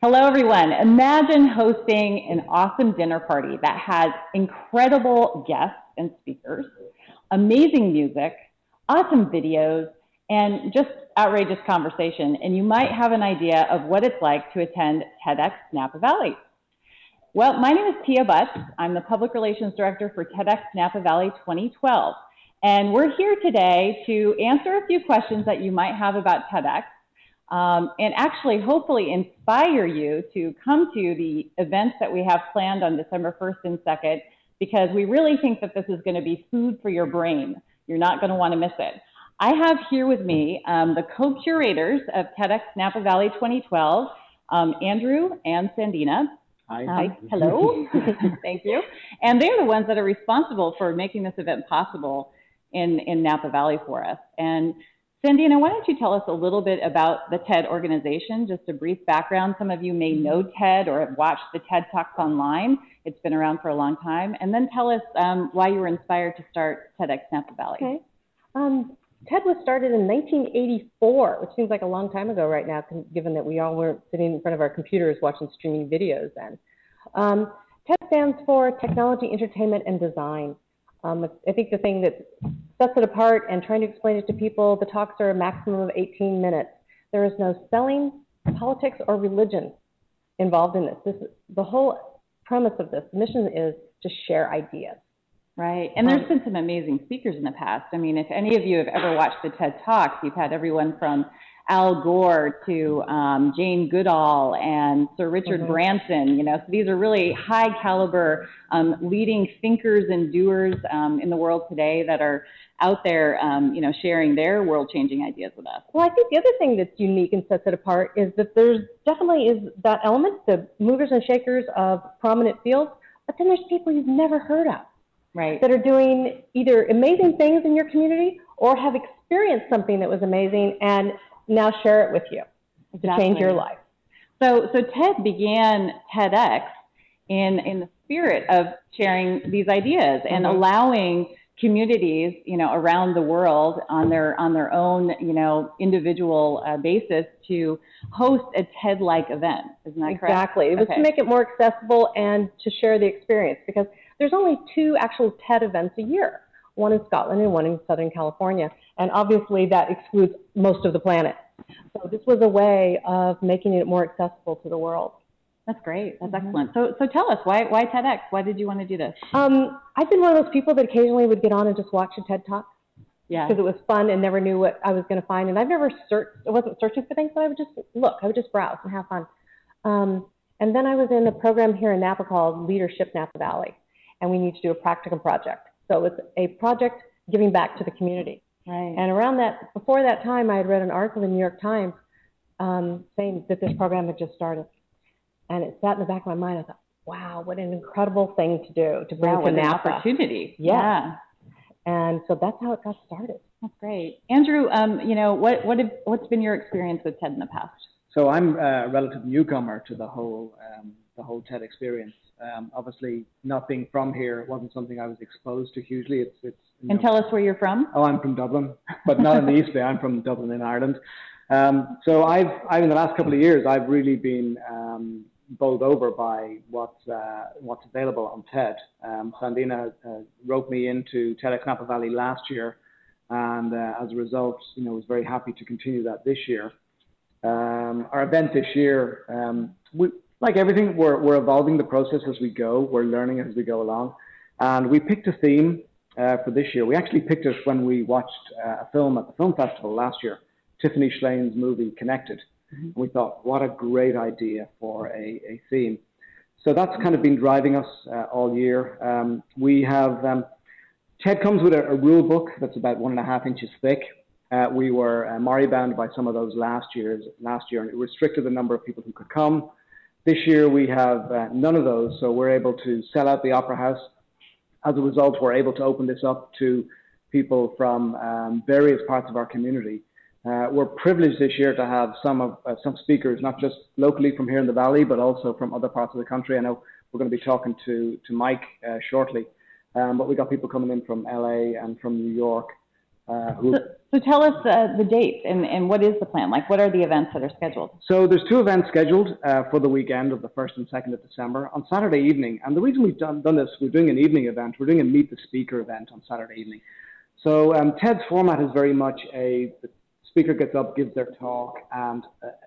Hello, everyone. Imagine hosting an awesome dinner party that has incredible guests and speakers, amazing music, awesome videos, and just outrageous conversation. And you might have an idea of what it's like to attend TEDx Napa Valley. Well, my name is Tia Butts. I'm the Public Relations Director for TEDx Napa Valley 2012. And we're here today to answer a few questions that you might have about TEDx. And actually hopefully inspire you to come to the events that we have planned on December 1st and 2nd, because we really think that this is going to be food for your brain. You're not going to want to miss it. I have here with me the co-curators of TEDx Napa Valley 2012, Andrew and Sandina. Hi. Hello. Thank you. And they're the ones that are responsible for making this event possible in Napa Valley for us. And Sandina, why don't you tell us a little bit about the TED organization, just a brief background. Some of you may know TED or have watched the TED Talks online. It's been around for a long time. And then tell us why you were inspired to start TEDx Napa Valley. Okay. TED was started in 1984, which seems like a long time ago right now, given that we all weren't sitting in front of our computers watching streaming videos then. TED stands for Technology, Entertainment, and Design. I think the thing that sets it apart and trying to explain it to people, the talks are a maximum of 18 minutes. There is no selling, politics, or religion involved in this. The whole premise of this mission is to share ideas. Right, and there's been some amazing speakers in the past. I mean, if any of you have ever watched the TED Talks, you've had everyone from Al Gore to Jane Goodall and Sir Richard Branson, you know, so these are really high caliber leading thinkers and doers in the world today that are out there, you know, sharing their world-changing ideas with us. Well, I think the other thing that's unique and sets it apart is that there's definitely is that element, the movers and shakers of prominent fields, but then there's people you've never heard of. Right. That are doing either amazing things in your community or have experienced something that was amazing and now share it with you to change your life. So TED began TEDx in the spirit of sharing these ideas and allowing communities, you know, around the world on their own, you know, individual basis to host a TED-like event. Isn't that correct? Exactly. It was to make it more accessible and to share the experience, because there's only 2 actual TED events a year, one in Scotland and one in Southern California. And obviously that excludes most of the planet. So this was a way of making it more accessible to the world. That's great. That's excellent. So tell us, why TEDx? Why did you want to do this? I've been one of those people that occasionally would get on and just watch a TED Talk. Yeah. Because it was fun and never knew what I was going to find. And I've never I wasn't searching for things, but I would just look. I would just browse and have fun. And then I was in a program here in Napa called Leadership Napa Valley. And we need to do a practicum project. So it's a project giving back to the community. Right. And around that, before that time, I had read an article in the New York Times saying that this program had just started. And it sat in the back of my mind. I thought, wow, what an incredible thing to do, to bring to Napa. An opportunity. Yeah. And so that's how it got started. That's great. Andrew, you know, what's been your experience with TED in the past? So I'm a relative newcomer to the whole TED experience. Obviously, not being from here, it wasn't something I was exposed to hugely. And tell us where you're from. Oh, I'm from Dublin, but not in the East Bay. I'm from Dublin in Ireland. So I've in the last couple of years, I've really been bowled over by what's available on TED. Sandina roped me into TEDx Napa Valley last year, and as a result, you know, was very happy to continue that this year. Our event this year, like everything, we're evolving the process as we go. We're learning as we go along. And we picked a theme for this year. We actually picked it when we watched a film at the film festival last year, Tiffany Schleyn's movie Connected. We thought, what a great idea for a theme. So that's kind of been driving us all year. We have, TED comes with a rule book that's about 1.5 inches thick. We were Mori-bound by some of those last year, and it restricted the number of people who could come. This year we have none of those, so we're able to sell out the Opera House. As a result, we're able to open this up to people from various parts of our community. We're privileged this year to have some speakers, not just locally from here in the Valley, but also from other parts of the country. I know we're going to be talking to Mike shortly, but we got people coming in from LA and from New York. So tell us the dates and what is the plan? Like, what are the events that are scheduled? So there's 2 events scheduled for the weekend of the 1st and 2nd of December on Saturday evening. And the reason we've done this, we're doing an evening event. We're doing a Meet the Speaker event on Saturday evening. So TED's format is very much the speaker gets up, gives their talk, and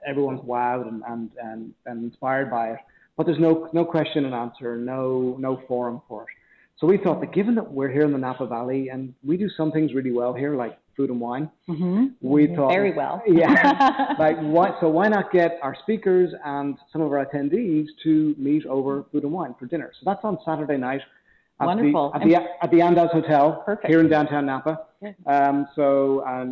everyone's wowed and inspired by it. But there's no question and answer, no forum for it. So we thought that given that we're here in the Napa Valley and we do some things really well here, like food and wine, we thought very well. Yeah. Why not get our speakers and some of our attendees to meet over food and wine for dinner? So that's on Saturday night. Wonderful. At the Andaz Hotel. Perfect. Here in downtown Napa. And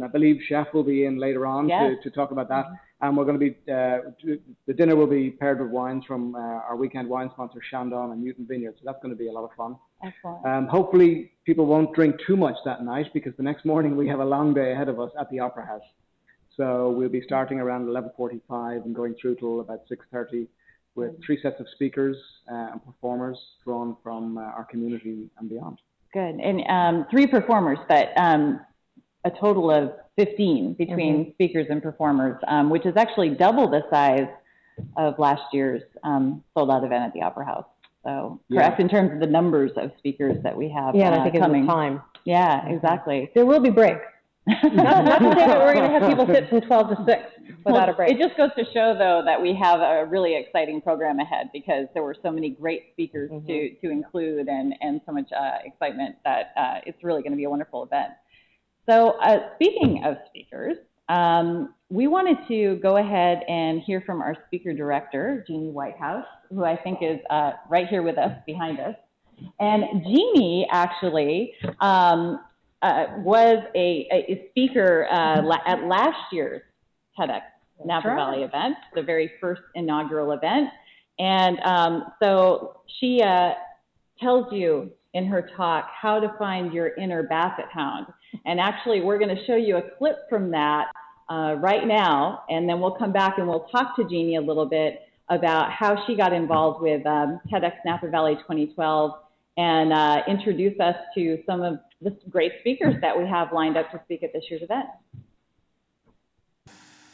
I believe Chef will be in later on to talk about that. And we're going to be, the dinner will be paired with wines from our weekend wine sponsor, Chandon and Newton Vineyards. So that's going to be a lot of fun. Excellent. Hopefully people won't drink too much that night because the next morning we have a long day ahead of us at the Opera House. So we'll be starting around 11:45 and going through till about 6:30 with 3 sets of speakers and performers drawn from our community and beyond. Good. And 3 performers, but a total of 15 between speakers and performers, which is actually double the size of last year's sold-out event at the Opera House. So correct in terms of the numbers of speakers that we have and I think coming. in the time. Yeah, exactly. There will be breaks. not to say that we're going to have people sit from 12 to 6 without a break. It just goes to show, though, that we have a really exciting program ahead because there were so many great speakers to include and so much excitement that it's really going to be a wonderful event. So speaking of speakers, we wanted to go ahead and hear from our speaker director, Jeannie Whitehouse, who I think is right here with us, behind us. And Jeannie actually was a speaker at last year's TEDx Napa Valley event, the very first inaugural event. And so she tells you in her talk how to find your inner basset hound. And actually, we're going to show you a clip from that right now, and then we'll come back and we'll talk to Jeannie a little bit about how she got involved with TEDx Napa Valley 2012 and introduce us to some of the great speakers that we have lined up to speak at this year's event.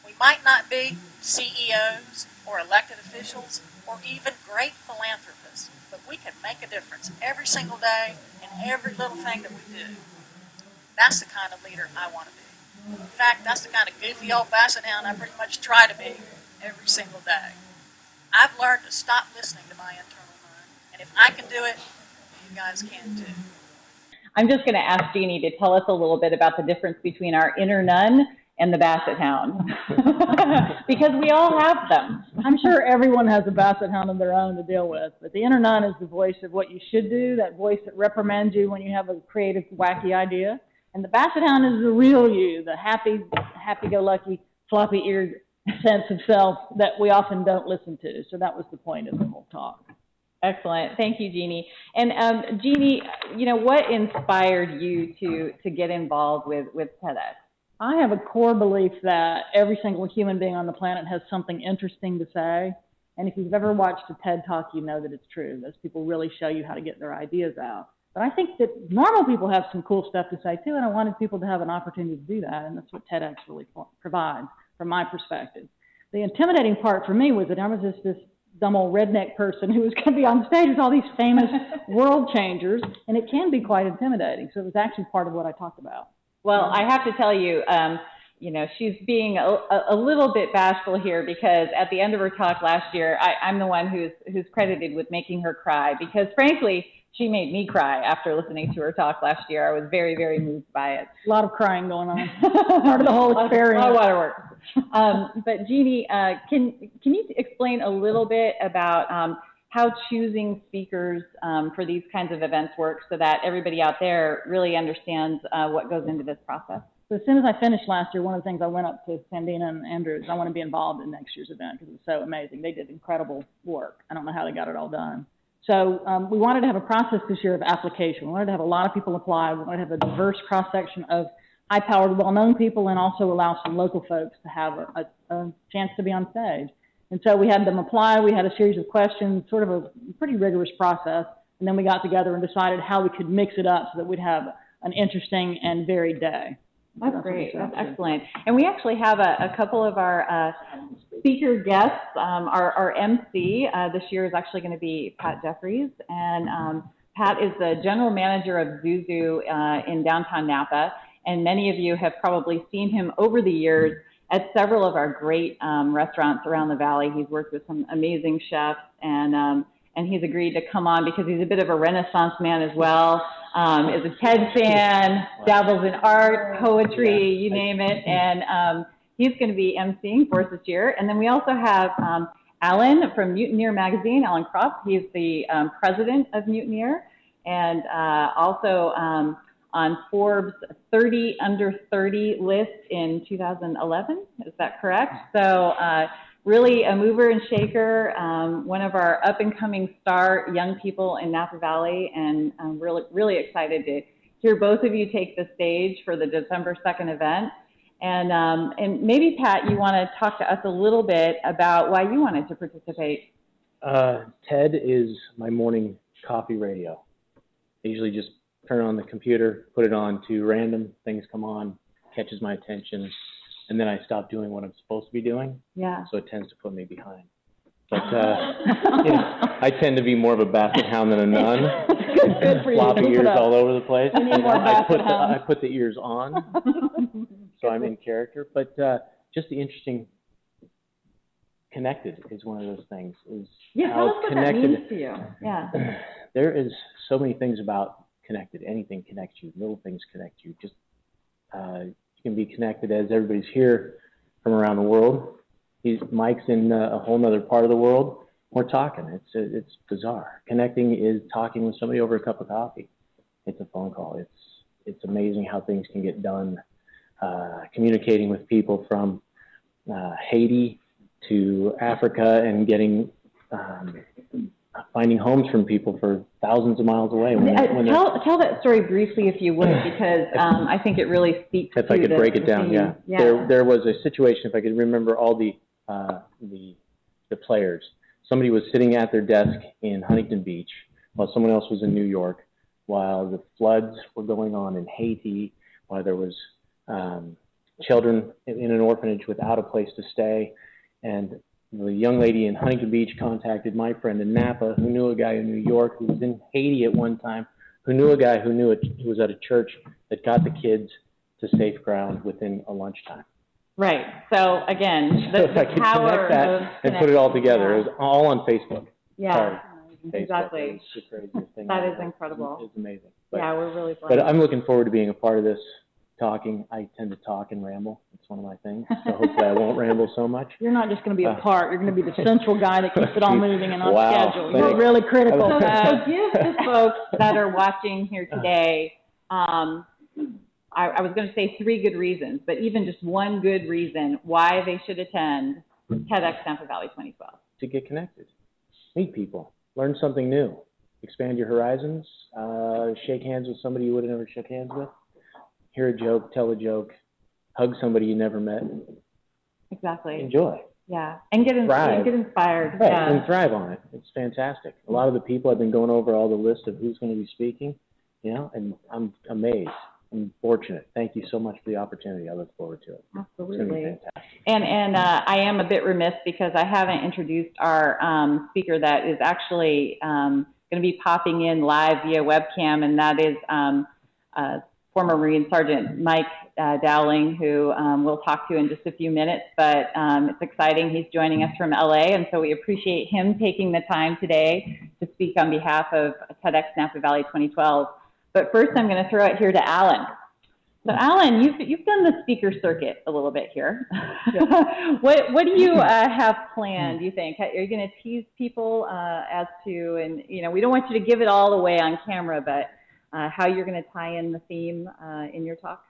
We might not be CEOs or elected officials or even great philanthropists, but we can make a difference every single day in every little thing that we do. That's the kind of leader I want to be. In fact, that's the kind of goofy old basset hound I pretty much try to be every single day. I've learned to stop listening to my internal mind, and if I can do it, you guys can too. I'm just going to ask Jeannie to tell us a little bit about the difference between our inner nun and the basset hound, because we all have them. I'm sure everyone has a basset hound of their own to deal with, but the inner nun is the voice of what you should do, that voice that reprimands you when you have a creative, wacky idea. And the basset hound is the real you, the happy-go-lucky, floppy-eared sense of self that we often don't listen to. So that was the point of the whole talk. Excellent. Thank you, Jeannie. And Jeannie, you know, what inspired you to get involved with TEDx? I have a core belief that every single human being on the planet has something interesting to say. And if you've ever watched a TED Talk, you know that it's true. Those people really show you how to get their ideas out. But I think that normal people have some cool stuff to say too, and I wanted people to have an opportunity to do that, and that's what TEDx really provides from my perspective. The intimidating part for me was that I was just this dumb old redneck person who was going to be on stage with all these famous world changers, and it can be quite intimidating. So it was actually part of what I talked about. Well, I have to tell you, you know, she's being a little bit bashful here because at the end of her talk last year, I'm the one who's credited with making her cry because, frankly, she made me cry after listening to her talk last year. I was very, very moved by it. A lot of crying going on. Part of the whole experience. A lot of waterworks. But Jeannie, can you explain a little bit about how choosing speakers for these kinds of events works so that everybody out there really understands what goes into this process? So as soon as I finished last year, one of the things I went up to Sandina and Andrews, I want to be involved in next year's event because it was so amazing. They did incredible work. I don't know how they got it all done. So we wanted to have a process this year of application. We wanted to have a lot of people apply. We wanted to have a diverse cross-section of high-powered, well-known people and also allow some local folks to have a chance to be on stage. And so we had them apply. We had a series of questions, sort of a pretty rigorous process. And then we got together and decided how we could mix it up so that we'd have an interesting and varied day. That's great. That's excellent. And we actually have a couple of our speaker guests. Our MC this year is actually going to be Pat Jeffries. And Pat is the general manager of Zuzu in downtown Napa. And many of you have probably seen him over the years at several of our great restaurants around the valley. He's worked with some amazing chefs, and he's agreed to come on because he's a bit of a Renaissance man as well. Is a TED fan, dabbles in art, poetry, you name it, and he's going to be emceeing for us this year. And then we also have Alan from Mutineer Magazine, Alan Croft. He's the president of Mutineer, and also on Forbes 30 under 30 list in 2011. Is that correct? So really a mover and shaker, one of our up-and-coming star young people in Napa Valley, and I'm really excited to hear both of you take the stage for the December 2nd event. And maybe, Pat, you want to talk to us a little bit about why you wanted to participate. TED is my morning coffee radio. I usually just turn on the computer, put it on to random, things come on, catches my attention, and then I stop doing what I'm supposed to be doing. Yeah. So it tends to put me behind. But you know, I tend to be more of a basset hound than a nun. Good for you. Floppy ears all over the place. I put the ears on, so I'm in character. But just the interesting, connected is one of those things. Is yeah, tell us what that means to you. Yeah. There is so many things about connected. Anything connects you. Little things connect you. Just you can be connected as everybody's here from around the world. Mike's in a whole other part of the world. We're talking. It's bizarre. Connecting is talking with somebody over a cup of coffee. It's a phone call. It's amazing how things can get done. Communicating with people from Haiti to Africa and getting finding homes from people for thousands of miles away. Tell that story briefly, if you would, because I think it really speaks to if I could break it down, yeah. There was a situation, if I could remember all the players. Somebody was sitting at their desk in Huntington Beach while someone else was in New York, while the floods were going on in Haiti, while there was children in an orphanage without a place to stay. And the young lady in Huntington Beach contacted my friend in Napa, who knew a guy in New York who was in Haiti at one time, who knew a guy who was at a church that got the kids to safe ground within a lunchtime. Right. So again, the power connect that of and put it all together. Yeah. It was all on Facebook. Yeah. Facebook. Exactly. It's the craziest thing. That is incredible. It's amazing. Yeah, we're really blessed. But I'm looking forward to being a part of this. Talking, I tend to talk and ramble. It's one of my things. So hopefully I won't ramble so much. You're not just going to be a part. You're going to be the central guy that keeps it all moving and on schedule. You're really critical. So give the folks that are watching here today, I was going to say 3 good reasons, but even just one good reason why they should attend TEDxNapaValley 2012. To get connected, meet people, learn something new, expand your horizons, shake hands with somebody you would have never shook hands with. Hear a joke, tell a joke, hug somebody you never met. Exactly. Enjoy. Yeah, and get inspired. Right, yeah. and thrive on it. It's fantastic. A lot of the people, I've been going over all the list of who's going to be speaking, and I'm amazed. I'm fortunate. Thank you so much for the opportunity. I look forward to it. Absolutely. It's fantastic. And I am a bit remiss because I haven't introduced our speaker that is actually going to be popping in live via webcam, and that is former Marine Sergeant Mike Dowling, who we'll talk to in just a few minutes, but it's exciting. He's joining us from LA, and so we appreciate him taking the time today to speak on behalf of TEDxNapaValley 2012. But first, I'm going to throw it here to Alan. So, Alan, you've done the speaker circuit a little bit here. Yeah. What do you have planned, do you think? Are you going to tease people as to, and we don't want you to give it all away on camera, but how you're going to tie in the theme in your talk?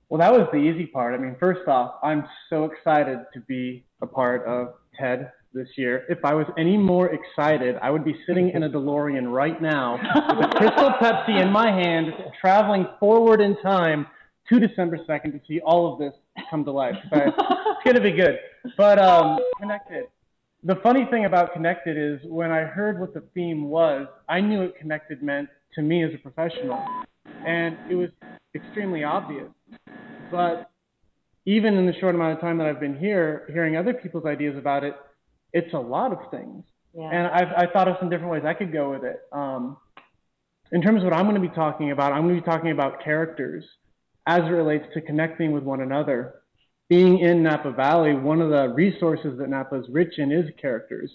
Well, that was the easy part. I mean, first off, I'm so excited to be a part of TED this year. If I was any more excited, I would be sitting in a DeLorean right now with a Crystal Pepsi in my hand, traveling forward in time to December 2nd to see all of this come to life. It's going to be good. But Connected. The funny thing about Connected is when I heard what the theme was, I knew what Connected meant to me as a professional. And it was extremely obvious. But even in the short amount of time that I've been here, hearing other people's ideas about it, it's a lot of things. Yeah. And I thought of some different ways I could go with it. In terms of what I'm going to be talking about, I'm going to be talking about characters as it relates to connecting with one another. Being in Napa Valley, one of the resources that Napa is rich in is characters.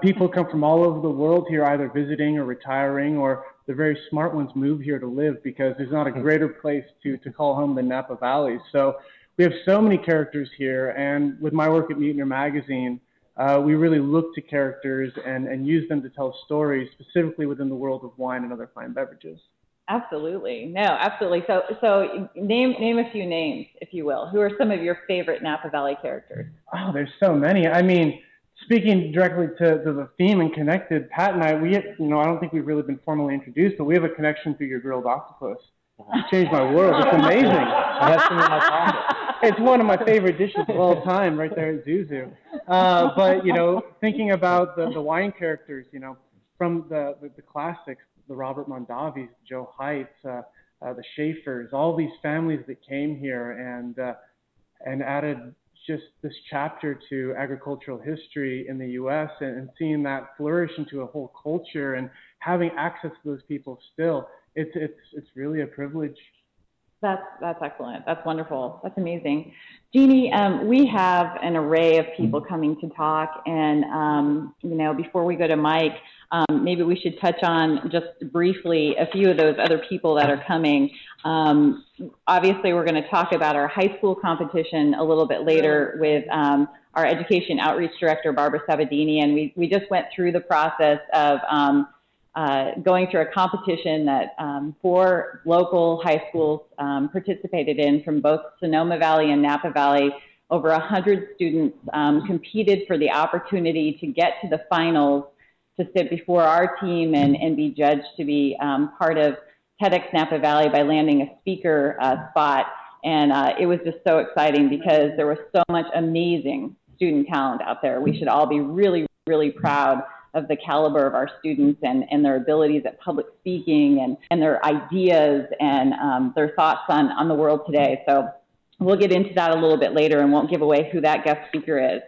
People come from all over the world here, either visiting or retiring, or the very smart ones move here to live because there's not a greater place to call home than Napa Valley. So we have so many characters here, and with my work at Mutineer Magazine, we really look to characters and use them to tell stories, specifically within the world of wine and other fine beverages. Absolutely. No, absolutely. So name a few names, if you will. Who are some of your favorite Napa Valley characters? Oh, there's so many. I mean, speaking directly to the theme and connected, Pat and I, I don't think we've really been formally introduced, but we have a connection through your grilled octopus. You changed my world. It's amazing. I have some in my pocket. It's one of my favorite dishes of all time, right there at Zuzu. But thinking about the wine characters, from the classics, the Robert Mondavis, Joe Heights, the Schaefers, all these families that came here and added just this chapter to agricultural history in the U.S. and seeing that flourish into a whole culture and having access to those people still. It's really a privilege. That's excellent. That's wonderful. That's amazing. Jeannie, we have an array of people coming to talk, and before we go to Mike, maybe we should touch on just briefly a few of those other people that are coming. Obviously, we're going to talk about our high school competition a little bit later with our education outreach director, Barbara Sabadini, and we just went through the process of going through a competition that 4 local high schools participated in from both Sonoma Valley and Napa Valley. Over 100 students competed for the opportunity to get to the finals, to sit before our team and be judged to be part of TEDxNapaValley by landing a speaker spot. And it was just so exciting because there was so much amazing student talent out there. We should all be really, really proud of the caliber of our students and their abilities at public speaking and their ideas and their thoughts on the world today. So we'll get into that a little bit later and won't give away who that guest speaker is.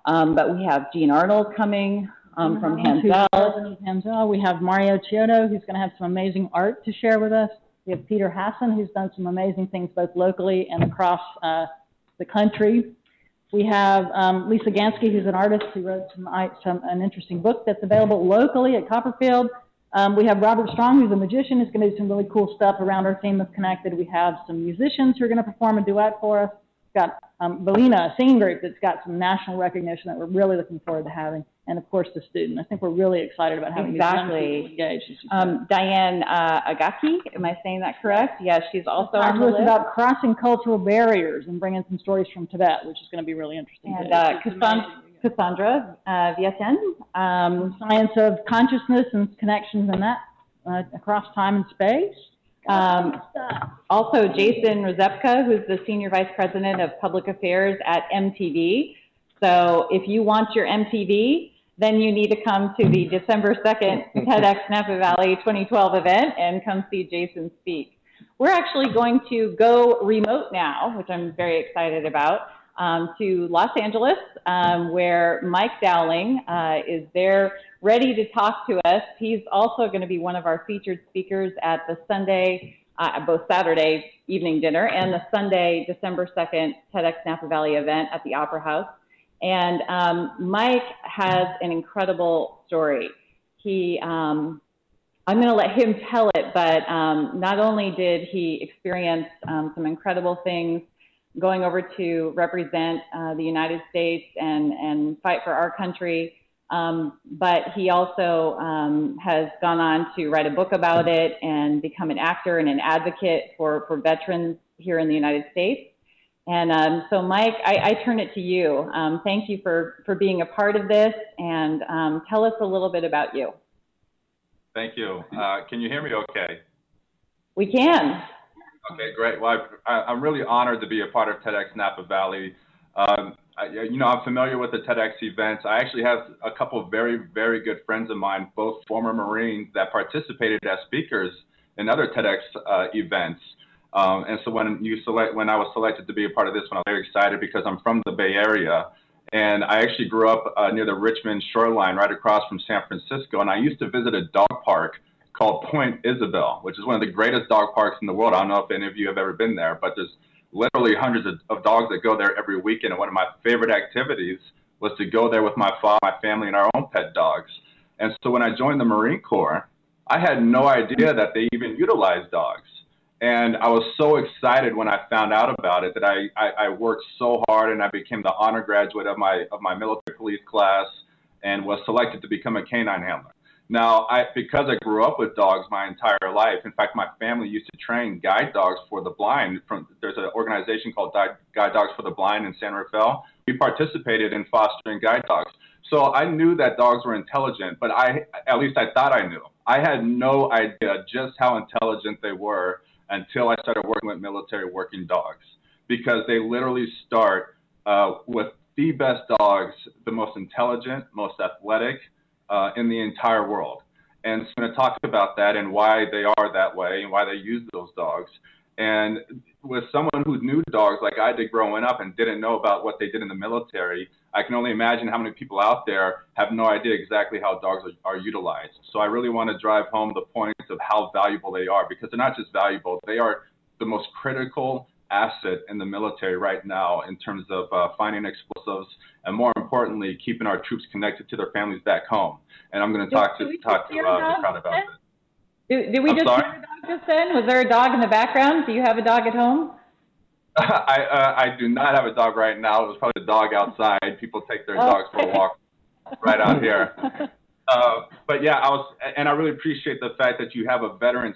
But we have Jean Arnold coming from Hanzell. We have Mario Chiodo, who's going to have some amazing art to share with us. We have Peter Hassan, who's done some amazing things both locally and across the country. We have Lisa Gansky, who's an artist who wrote an interesting book that's available locally at Copperfield. We have Robert Strong, who's a magician, who's going to do some really cool stuff around our theme of Connected. We have some musicians who are going to perform a duet for us. We've got Belina, a singing group that's got some national recognition that we're really looking forward to having. And, of course, the student. I think we're really excited about having these young people engaged. Diane Agaki, am I saying that correct? Yes, she's also on the list. About crossing cultural barriers and bringing some stories from Tibet, which is going to be really interesting. And Cassandra Vieten. Science of consciousness and connections in that across time and space. Also, Jason Rezepka, who's the Senior Vice President of Public Affairs at MTV. So if you want your MTV, then you need to come to the December 2nd TEDx Napa Valley 2012 event and come see Jason speak. We're actually going to go remote now, which I'm very excited about, to Los Angeles, where Mike Dowling is there ready to talk to us. He's also going to be one of our featured speakers at the Sunday, both Saturday evening dinner and the Sunday, December 2nd TEDx Napa Valley event at the Opera House. And Mike has an incredible story. I'm going to let him tell it, but not only did he experience some incredible things going over to represent the United States and fight for our country, but he also has gone on to write a book about it and become an actor and an advocate for veterans here in the United States. And so, Mike, I turn it to you. Thank you for being a part of this, and tell us a little bit about you. Thank you. Can you hear me okay? We can. Okay, great. Well, I'm really honored to be a part of TEDx Napa Valley. I'm familiar with the TEDx events. I actually have a couple of very, very good friends of mine, both former Marines that participated as speakers in other TEDx events. And so when I was selected to be a part of this one, I was very excited because I'm from the Bay Area. And I actually grew up near the Richmond shoreline right across from San Francisco. And I used to visit a dog park called Point Isabel, which is one of the greatest dog parks in the world. I don't know if any of you have ever been there, but there's literally hundreds of dogs that go there every weekend. And one of my favorite activities was to go there with my father, my family, and our own pet dogs. And so when I joined the Marine Corps, I had no idea that they even utilized dogs. And I was so excited when I found out about it that I worked so hard, and I became the honor graduate of my military police class and was selected to become a canine handler. Now, because I grew up with dogs my entire life, in fact, my family used to train guide dogs for the blind. There's an organization called Guide Dogs for the Blind in San Rafael. We participated in fostering guide dogs. So I knew that dogs were intelligent, but at least I thought I knew. I had no idea just how intelligent they were until I started working with military working dogs, because they literally start with the best dogs, the most intelligent, most athletic in the entire world. And so I'm going to talk about that and why they are that way and why they use those dogs. And with someone who knew dogs like I did growing up and didn't know about what they did in the military, I can only imagine how many people out there have no idea exactly how dogs are utilized. So I really want to drive home the points of how valuable they are, because they're not just valuable, they are the most critical asset in the military right now in terms of finding explosives and, more importantly, keeping our troops connected to their families back home. And I'm going to talk to the crowd about this. Did we just hear a dog just then? Was there a dog in the background? Do you have a dog at home? I do not have a dog right now. It was probably a dog outside. People take their dogs for a walk right out here. But yeah, I really appreciate the fact that you have a veteran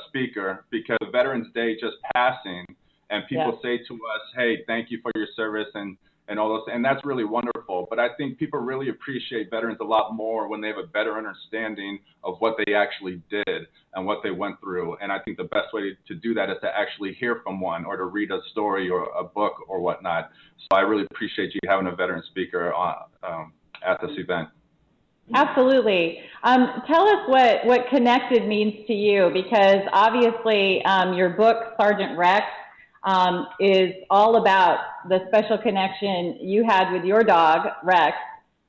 speaker, because Veterans Day just passing, and people say to us, hey, thank you for your service and all those, and that's really wonderful. But I think people really appreciate veterans a lot more when they have a better understanding of what they actually did and what they went through. And I think the best way to do that is to actually hear from one, or to read a story or a book or whatnot. So I really appreciate you having a veteran speaker at this event. Absolutely. Tell us what connected means to you, because obviously your book, Sergeant Rex, is all about the special connection you had with your dog, Rex,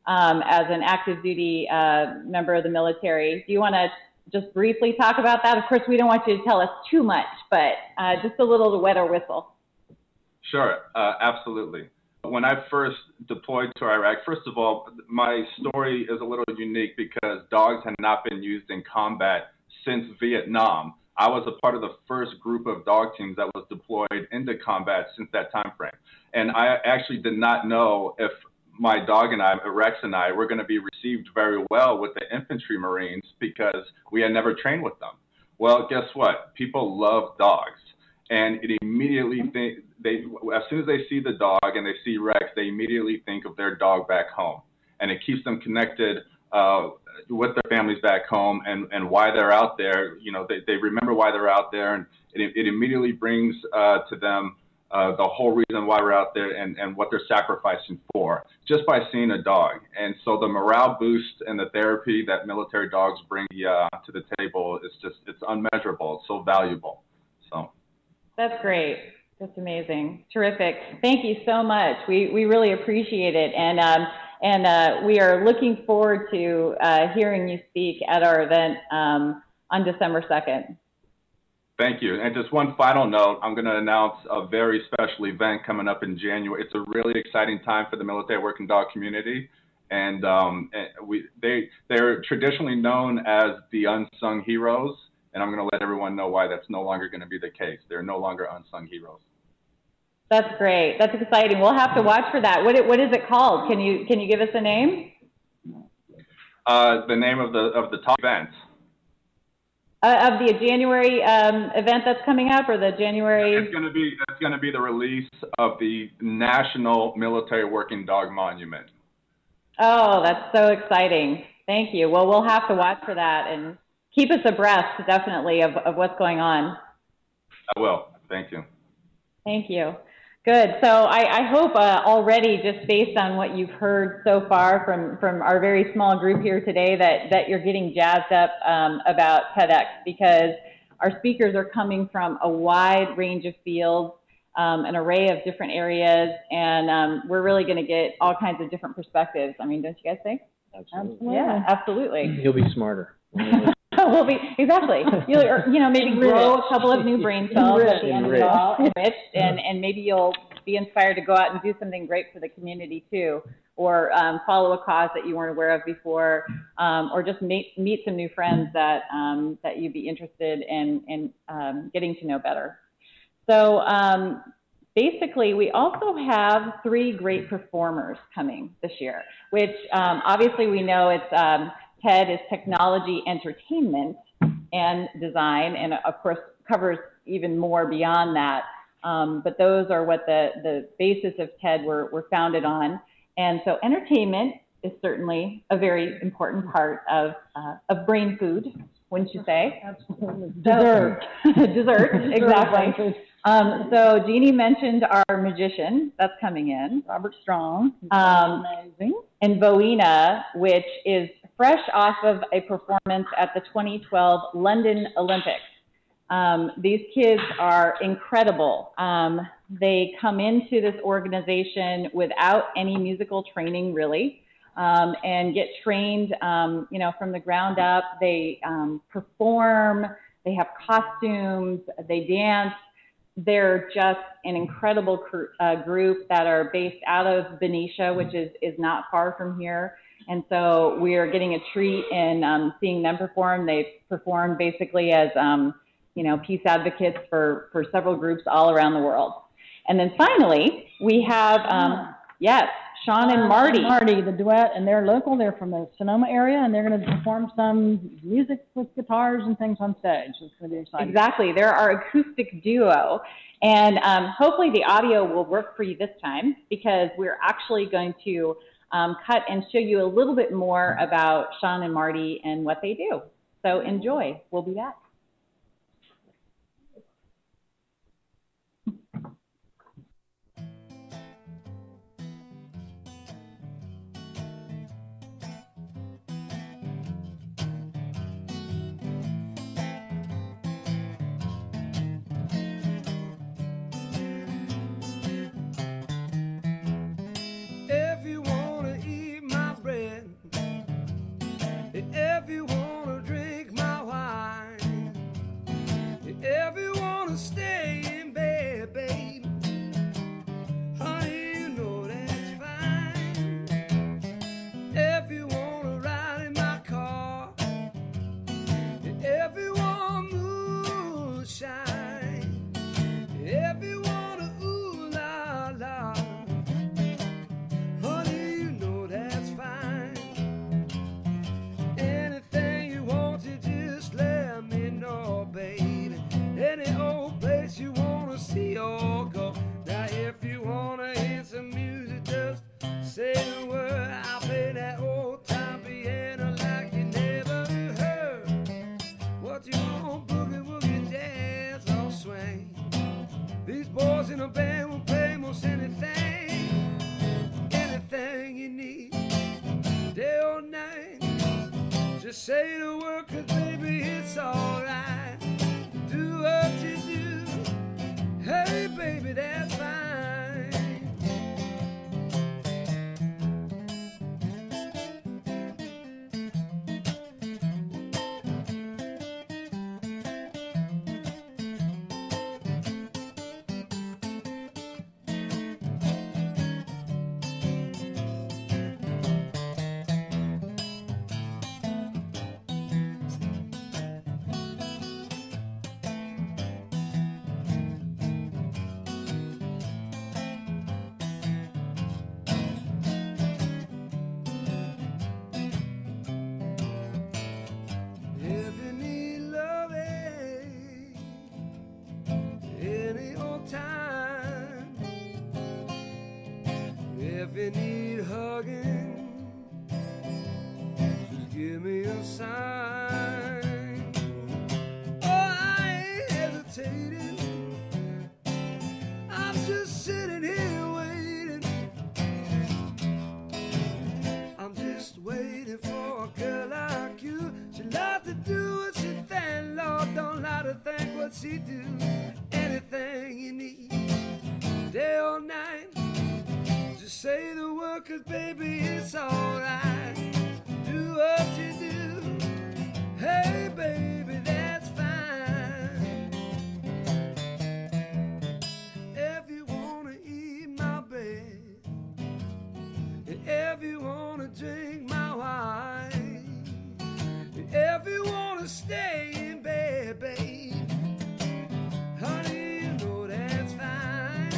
as an active duty member of the military. Do you want to just briefly talk about that? Of course, we don't want you to tell us too much, but just a little to wet our whistle. Sure, absolutely. When I first deployed to Iraq, first of all, my story is a little unique because dogs had not been used in combat since Vietnam. I was a part of the first group of dog teams that was deployed into combat since that time frame. And I actually did not know if my dog and I, Rex and I, were going to be received very well with the infantry Marines, because we had never trained with them. Well, guess what? People love dogs. And it immediately as soon as they see the dog and they see Rex, they immediately think of their dog back home. And it keeps them connected with their families back home and why they're out there. You know, they remember why they're out there, and it immediately brings to them the whole reason why we're out there and what they're sacrificing for, just by seeing a dog. And so the morale boost and the therapy that military dogs bring to the table is it's unmeasurable. It's so valuable. So that's great. That's amazing. Terrific. Thank you so much. We really appreciate it. And we are looking forward to hearing you speak at our event on December 2nd. Thank you. And just one final note, I'm going to announce a very special event coming up in January. It's a really exciting time for the military working dog community. And they're traditionally known as the unsung heroes. And I'm going to let everyone know why that's no longer going to be the case. They're no longer unsung heroes. That's great. That's exciting. We'll have to watch for that. What is it called? Can you give us a name? The name of the top event. Of the January event that's coming up, or the January? It's going to be the release of the National Military Working Dog Monument. Oh, that's so exciting. Thank you. Well, we'll have to watch for that and keep us abreast, definitely, of what's going on. I will. Thank you. Thank you. Good. So I hope already, just based on what you've heard so far from our very small group here today, that you're getting jazzed up about TEDx, because our speakers are coming from a wide range of fields, an array of different areas, and we're really going to get all kinds of different perspectives. I mean, don't you guys think? Absolutely. Yeah, absolutely. You'll be smarter. We'll be, exactly. You'll, maybe grow a couple of new brain cells at the end of it all, enriched, and maybe you'll be inspired to go out and do something great for the community too, or follow a cause that you weren't aware of before, or just meet some new friends that that you'd be interested in getting to know better. So basically, we also have 3 great performers coming this year, which obviously we know it's TED is technology, entertainment, and design, and of course covers even more beyond that. But those are what the basis of TED were founded on. And so entertainment is certainly a very important part of brain food, wouldn't you say? Absolutely. Dessert. Dessert, exactly. So Jeannie mentioned our magician that's coming in. Robert Strong. Amazing. And Boina, which is fresh off of a performance at the 2012 London Olympics. These kids are incredible. They come into this organization without any musical training, really, and get trained, from the ground up. They perform, they have costumes, they dance. They're just an incredible group that are based out of Benicia, which is not far from here. And so we are getting a treat in seeing them perform. They've performed basically as, peace advocates for several groups all around the world. And then finally, we have, Sean and Marty. Marty, the duet, and they're local. They're from the Sonoma area, and they're going to perform some music with guitars and things on stage. It's going to be exciting. Exactly. They're our acoustic duo. And hopefully the audio will work for you this time, because we're actually going to cut and show you a little bit more about Sean and Marty and what they do. So enjoy. We'll be back. If you wanna drink my wine, if you wanna stay in bed, babe, honey, you know that's fine. If you wanna ride in my car, if you want moonshine, if you wanna ooh la la, honey, you know that's fine. Anything you want to just let me know, baby. Any old place you wanna see or go. Now if you wanna hear some music, just say the word. I'll play that old time piano like you never heard. What you want, boogie woogie, jazz or swing. These boys in a band will play most anything, anything you need, day or night. Just say the word, 'cause baby, it's alright. Do what you do. Hey, baby, that's fine. If you need hugging, just give me a sign. Oh, I ain't hesitating. I'm just sitting here waiting. I'm just waiting for a girl like you. She loves to do what she thinks, Lord, don't lie to think. say the word, 'cause baby, it's alright. Do what you do. Hey, baby, that's fine. If you wanna eat my bed, and if you wanna drink my wine, and if you wanna stay in bed, babe, honey, you know that's fine.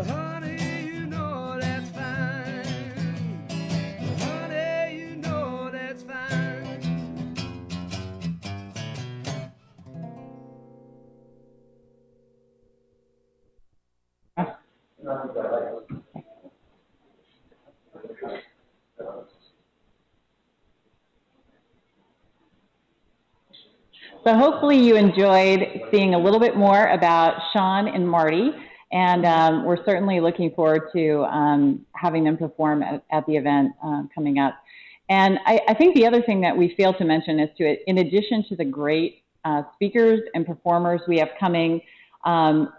Honey, you know that's fine. Honey, you know that's fine. So hopefully you enjoyed seeing a little bit more about Sean and Marty, and we're certainly looking forward to having them perform at the event coming up. And I think the other thing that we failed to mention is in addition to the great speakers and performers we have coming,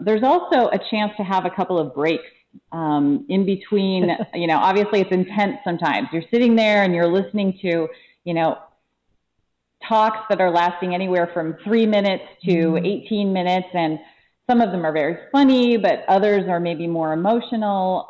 there's also a chance to have a couple of breaks in between. You know, obviously it's intense sometimes. You're sitting there and you're listening to, you know, talks that are lasting anywhere from 3 minutes to 18 minutes, and some of them are very funny, but others are maybe more emotional.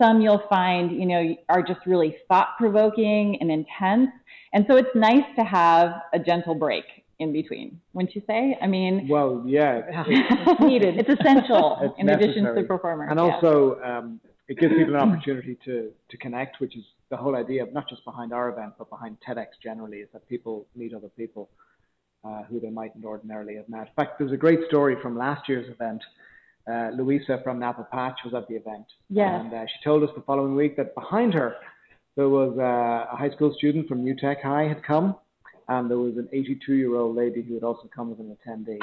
Some you'll find, you know, are just really thought-provoking and intense. And so it's nice to have a gentle break in between, wouldn't you say? I mean, well, yeah, it's needed. It's essential it's in necessary. addition to the performer. And also, it gives people an opportunity to connect, which is the whole idea of not just behind our event, but behind TEDx generally, is that people meet other people who they mightn't ordinarily have met. In fact, there's a great story from last year's event. Louisa from Napa Patch was at the event. Yes. And she told us the following week that behind her, there was a high school student from New Tech High had come, and there was an 82-year-old lady who had also come as an attendee.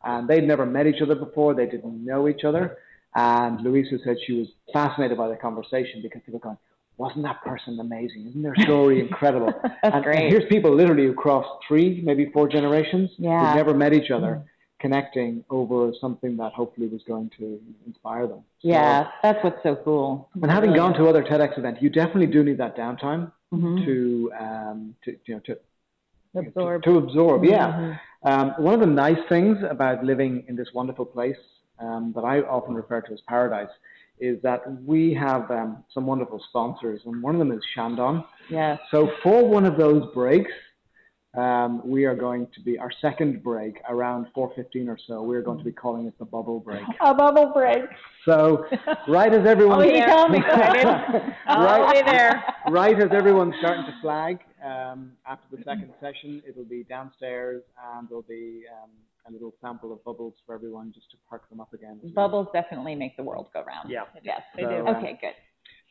And they'd never met each other before. They didn't know each other. And Louisa said she was fascinated by the conversation because they were going, wasn't that person amazing? Isn't their story incredible? That's great. And here's people literally who crossed 3, maybe 4 generations, Yeah. who've never met each other, connecting over something that hopefully was going to inspire them. So, Yeah, that's what's so cool. and having gone to other TEDx events, you definitely do need that downtime Mhm. to Absorb. To absorb, yeah. One of the nice things about living in this wonderful place that I often refer to as paradise is that we have some wonderful sponsors, and one of them is Shandong. Yes. So for one of those breaks, we are going to be, our second break, around 4:15 or so, we're going to be calling it the bubble break. A bubble break. So right as everyone... Oh, you tell me, I'll be there. Right as everyone's starting to flag, after the second session, it'll be downstairs, and there'll be a little sample of bubbles for everyone just to perk them up again. Bubbles definitely make the world go round. Yeah. Yes, they So, do. Okay, good.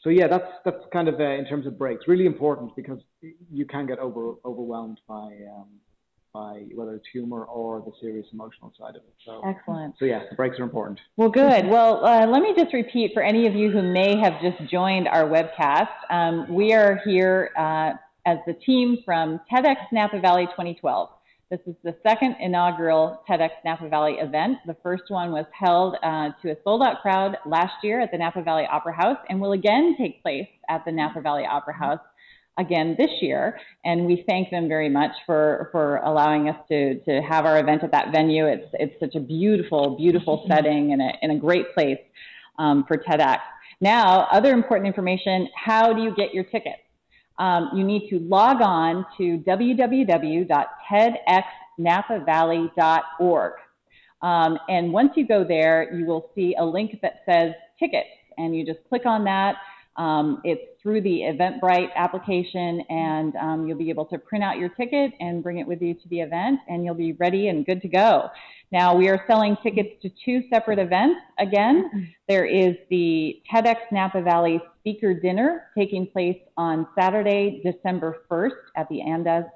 So yeah, that's kind of in terms of breaks, really important, because you can get overwhelmed by whether it's humor or the serious emotional side of it. So Excellent. So yeah, the breaks are important. Well, good. Well, let me just repeat for any of you who may have just joined our webcast. We are here as the team from TEDxNapaValley 2012. This is the second inaugural TEDx Napa Valley event. The first one was held to a sold-out crowd last year at the Napa Valley Opera House, and will again take place at the Napa Valley Opera House again this year. And we thank them very much for allowing us to have our event at that venue. It's such a beautiful, beautiful setting and a great place for TEDx. Now, other important information: how do you get your tickets? You need to log on to www.TEDxNapaValley.org. And once you go there, you will see a link that says tickets, and you just click on that. It's through the Eventbrite application, and you'll be able to print out your ticket and bring it with you to the event, and you'll be ready and good to go. Now, we are selling tickets to 2 separate events. Again, there is the TEDx Napa Valley Speaker Dinner taking place on Saturday, December 1st at the Andaz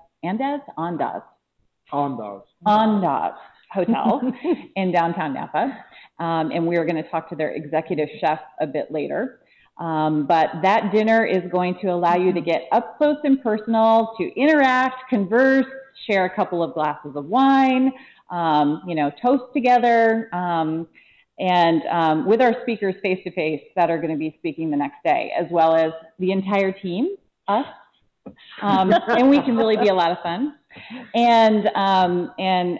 Hotel in downtown Napa. And we are going to talk to their executive chef a bit later. But that dinner is going to allow you to get up close and personal, to interact, converse, share a couple of glasses of wine, toast together. and with our speakers face-to-face that are going to be speaking the next day, as well as the entire team, us, and we can really be a lot of fun. And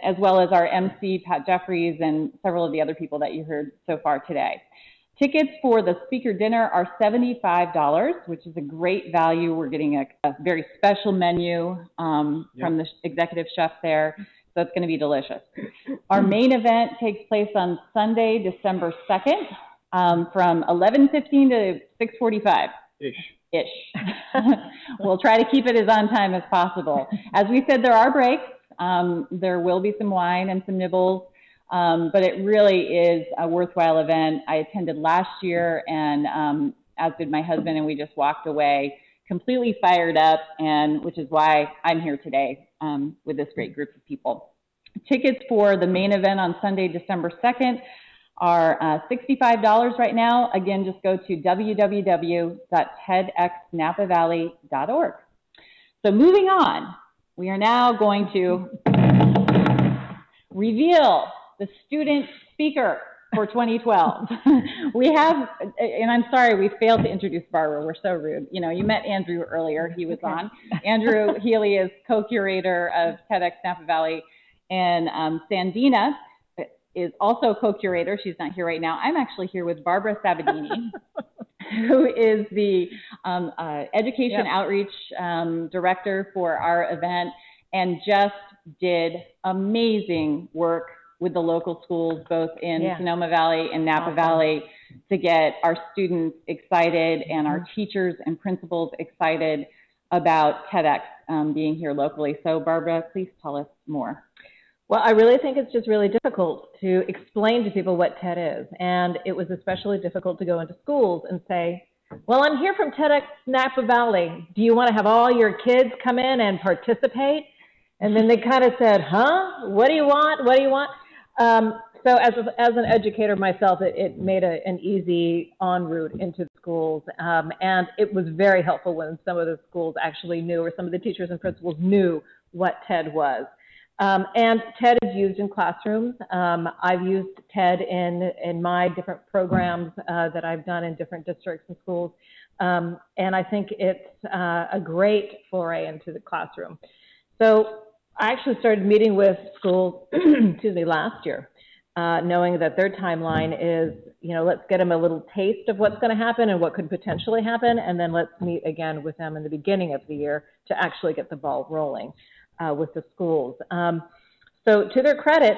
as well as our MC, Pat Jeffries, and several of the other people that you heard so far today. Tickets for the speaker dinner are $75, which is a great value. We're getting a very special menu from the executive chef there, so it's going to be delicious. Our main event takes place on Sunday, December 2nd, from 11:15 to 6:45. Ish. We'll try to keep it as on time as possible. As we said, there are breaks. There will be some wine and some nibbles, but it really is a worthwhile event. I attended last year, and as did my husband, and we just walked away completely fired up, and which is why I'm here today with this great group of people. Tickets for the main event on Sunday, December 2nd, are $65 right now. Again, just go to www.TEDxNapaValley.org. So moving on, we are now going to reveal the student speaker for 2012. We have, and I'm sorry, we failed to introduce Barbara. We're so rude. You know, you met Andrew earlier. He was on. Andrew Healy is co-curator of TEDx Napa Valley, and Sandina is also co-curator. She's not here right now. I'm actually here with Barbara Sabadini, who is the education outreach director for our event, and just did amazing work with the local schools, both in Sonoma Valley and Napa Valley, to get our students excited and our teachers and principals excited about TEDx being here locally. So Barbara, please tell us more. Well, I really think it's just really difficult to explain to people what TED is. And it was especially difficult to go into schools and say, well, I'm here from TEDx Napa Valley. Do you want to have all your kids come in and participate? And then they kind of said, huh? What do you want? What do you want? So as an educator myself, it made an easy en route into schools. And it was very helpful when some of the schools actually knew, or some of the teachers and principals knew what TED was. And TED is used in classrooms. I've used TED in my different programs that I've done in different districts and schools. And I think it's a great foray into the classroom. So I actually started meeting with schools, excuse me, last year, knowing that their timeline is, you know, let's get them a little taste of what's going to happen and what could potentially happen, and then let's meet again with them in the beginning of the year to actually get the ball rolling with the schools. So to their credit,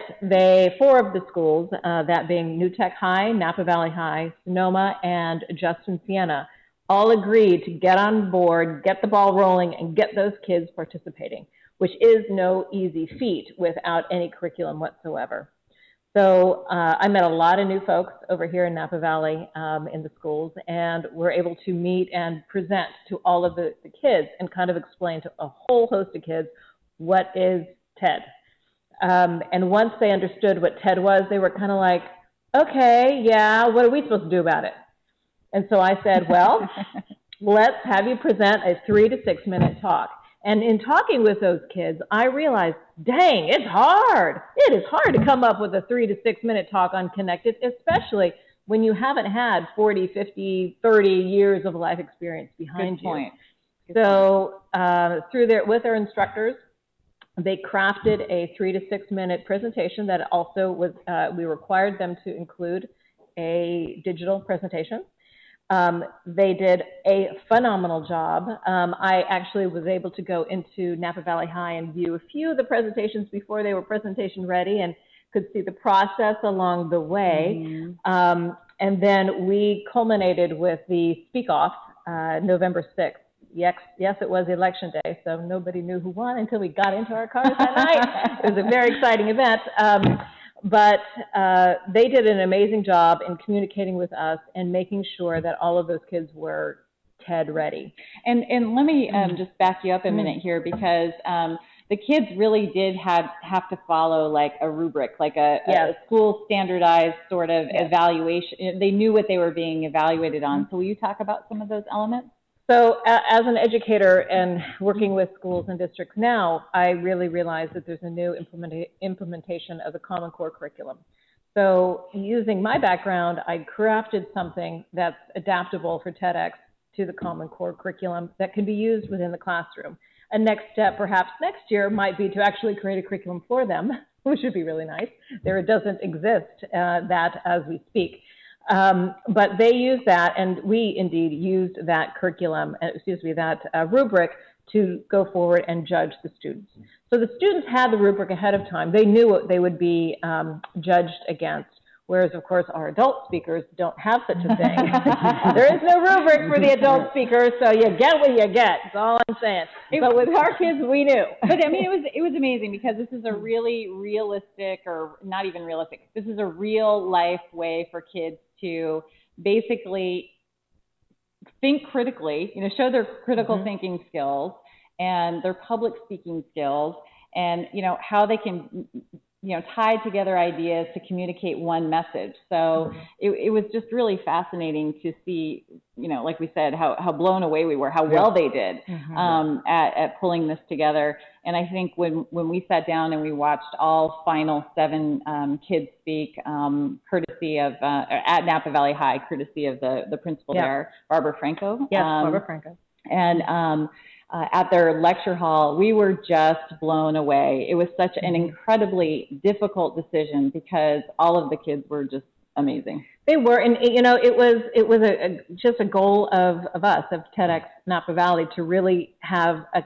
four of the schools, that being New Tech High, Napa Valley High, Sonoma, and Justin Siena, all agreed to get on board, get the ball rolling, and get those kids participating, which is no easy feat without any curriculum whatsoever. So I met a lot of new folks over here in Napa Valley in the schools, and we're able to meet and present to all of the kids and kind of explain to a whole host of kids what is TED. And once they understood what TED was, they were kind of like, okay, yeah, what are we supposed to do about it? And so I said, well, let's have you present a 3 to 6 minute talk. And in talking with those kids, I realized, dang, it's hard. It is hard to come up with a 3 to 6 minute talk on connected, especially when you haven't had 40, 50, 30 years of life experience behind you. Good point. So with their instructors, they crafted a 3 to 6 minute presentation that also was, we required them to include a digital presentation. They did a phenomenal job. I actually was able to go into Napa Valley High and view a few of the presentations before they were presentation ready, and could see the process along the way. And then we culminated with the Speak Off, November 6th. Yes, it was election day, so nobody knew who won until we got into our cars that night. It was a very exciting event. But they did an amazing job in communicating with us and making sure that all of those kids were TED ready. And let me just back you up a minute here, because the kids really did have to follow like a rubric, like a school standardized sort of evaluation. They knew what they were being evaluated on. So will you talk about some of those elements? So as an educator and working with schools and districts now, I really realize that there's a new implementation of the Common Core curriculum. So using my background, I crafted something that's adaptable for TEDx to the Common Core curriculum that can be used within the classroom. A next step, perhaps next year, might be to actually create a curriculum for them, which would be really nice. There doesn't exist that as we speak. But they use that, and we indeed used that curriculum, that rubric to go forward and judge the students. So the students had the rubric ahead of time. They knew what they would be judged against, whereas, of course, our adult speakers don't have such a thing. There is no rubric for the adult speakers, so you get what you get. That's all I'm saying. But with our kids, we knew. But, I mean, it was amazing because this is a really realistic, or not even realistic, this is a real-life way for kids to basically think critically, show their critical thinking skills and their public speaking skills, and how they can tie together ideas to communicate one message. So it was just really fascinating to see, like we said, how blown away we were, how well they did at pulling this together. And I think when we sat down and we watched all final 7 kids speak, courtesy of at Napa Valley High, courtesy of the principal there, Barbara Franco. Yes, Barbara Franco. And at their lecture hall, we were just blown away. It was such an incredibly difficult decision because all of the kids were just amazing. They were, and it was just a goal of us, of TEDx Napa Valley, to really have a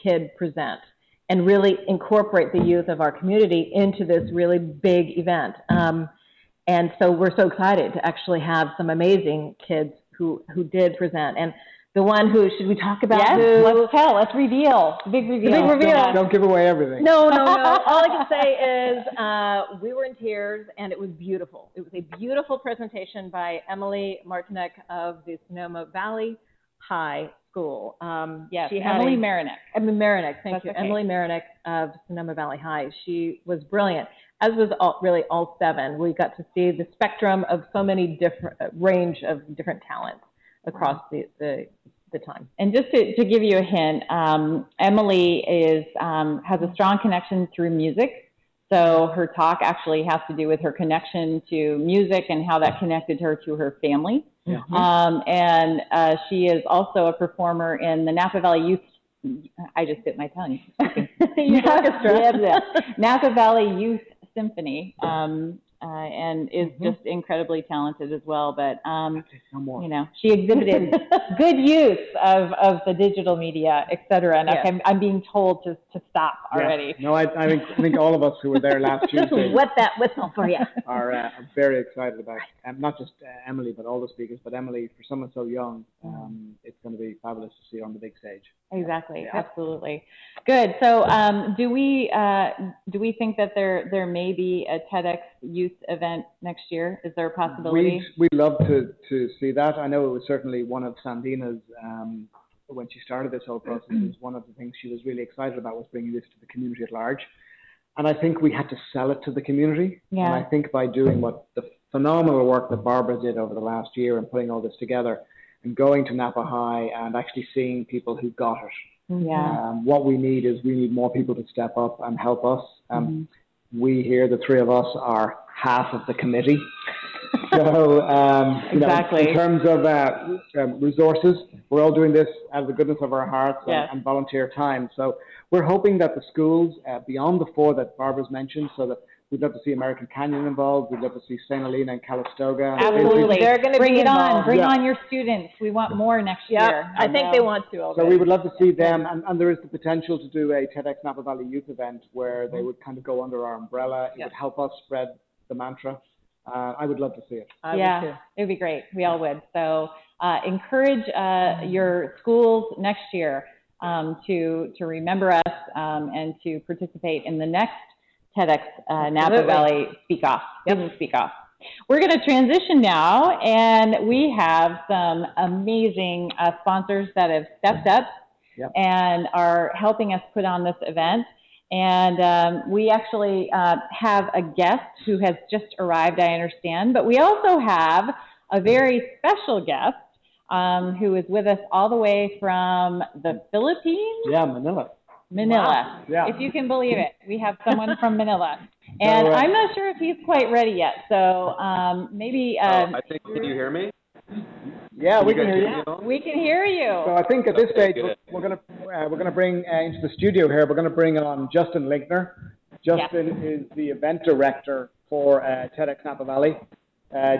kid present and really incorporate the youth of our community into this really big event. And so we're so excited to actually have some amazing kids who did present. And the one who, should we talk about? Yes, let's tell, let's reveal. Big reveal. The big reveal. Don't give away everything. No. All I can say is we were in tears, and it was beautiful. It was a beautiful presentation by Emily Martinek of the Napa Valley High School. Yes, Emily Marinek. Thank you. Okay. Emily Marinek of Napa Valley High. She was brilliant, as was all 7. We got to see the spectrum of so many different range of different talents across the time. And just to give you a hint, Emily has a strong connection through music. So her talk actually has to do with her connection to music and how that connected her to her family. And she is also a performer in the Napa Valley Youth. I just bit my tongue. Napa Valley Youth Symphony. And is just incredibly talented as well. But, she exhibited good use of the digital media, et cetera. And I'm being told to stop already. No, I think all of us who were there last Tuesday just wet that whistle for you. are very excited about not just Emily, but all the speakers. But Emily, for someone so young, it's going to be fabulous to see her on the big stage. Exactly, absolutely. Good. So, do we think that there may be a TEDx youth event next year? Is there a possibility? We'd love to see that. I know it was certainly one of Sandina's, when she started this whole process, was one of the things she was really excited about was bringing this to the community at large. And I think we had to sell it to the community. Yeah. And I think by doing what the phenomenal work that Barbara did over the last year and putting all this together, and going to Napa High and actually seeing people who got it. Yeah. What we need more people to step up and help us. We here, the 3 of us, are half of the committee. So, exactly. In terms of resources, we're all doing this out of the goodness of our hearts and volunteer time. So we're hoping that the schools, beyond the 4 that Barbara's mentioned, so that we'd love to see American Canyon involved. We'd love to see St. Helena and Calistoga. Absolutely. They're going to bring be it involved. on. Bring on your students. We want more next year. I think they want to already. So we would love to see them. And there is the potential to do a TEDx Napa Valley Youth event where they would kind of go under our umbrella. It would help us spread the mantra. I would love to see it. It would be great. We all would. So encourage your schools next year to remember us and to participate in the next TEDx Napa Valley Speak Off, Student Speak Off. We're going to transition now, and we have some amazing sponsors that have stepped up and are helping us put on this event. And we actually have a guest who has just arrived, I understand, but we also have a very special guest who is with us all the way from the Philippines. Yeah, Manila. Manila. Yeah. If you can believe it, we have someone from Manila. And I'm not sure if he's quite ready yet, so maybe... I think, can you hear me? Yeah, we can hear you. We can hear you. So I think at this stage we're gonna bring into the studio here. We're gonna bring on Justin Linkner. Justin is the event director for TEDx Napa Valley.